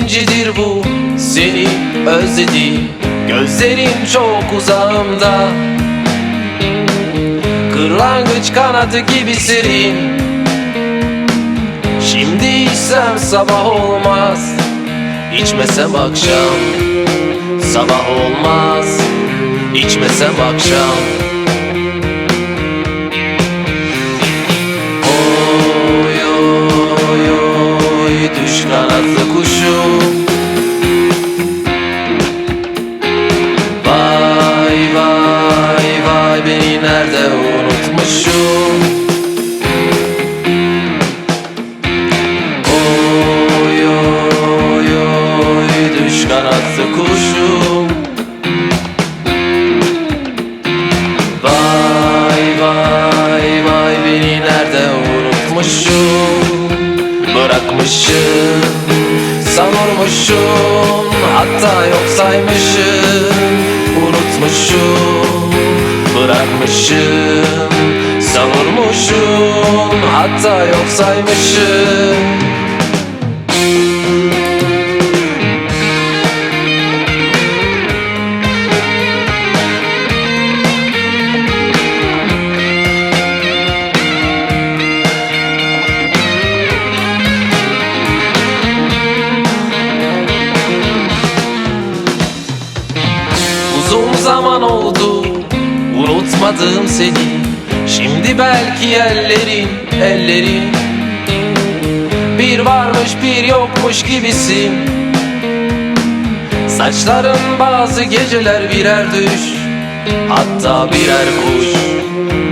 ikincidir bu seni özlediğim. Gözlerin çok uzağımda, kırlangıç kanadı gibi serin. Şimdi içsem sabah olmaz, İçmesem akşam sabah olmaz, İçmesem akşam. Oy oy oy düş kanatlı kuşum, vay vay vay beni nerede unutmuşum. Oy oy oy düş kanatlı kuşum, vay vay vay beni nerede unutmuşum. Bırakmışım, savurmuşum, hatta yok saymışım. Unutmuşum, bırakmışım, savurmuşum, hatta yok saymışım. Uzun zaman oldu unutmadım seni. Şimdi belki ellerin bir varmış bir yokmuş gibisin. Saçların bazı geceler birer düş, hatta birer kuş.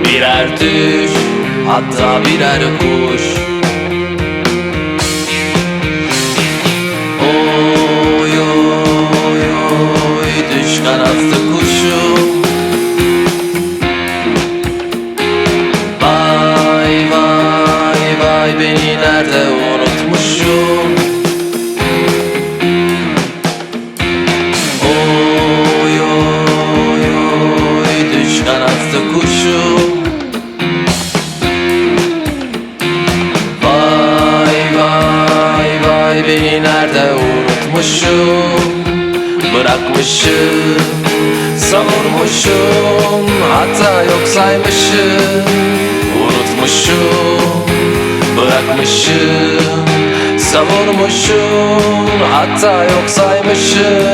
Birer düş, hatta birer kuş. Oy oy oy düş kanatlı kuşum, vay vay vay beni nerede unutmuşum. Oy oy oy düş kanatlı kuşum, vay vay vay beni nerede unutmuşum. Bırakmışım, savurmuşum, hatta yok saymışım. Unutmuşum, bırakmışım, savurmuşum, hatta yok saymışım.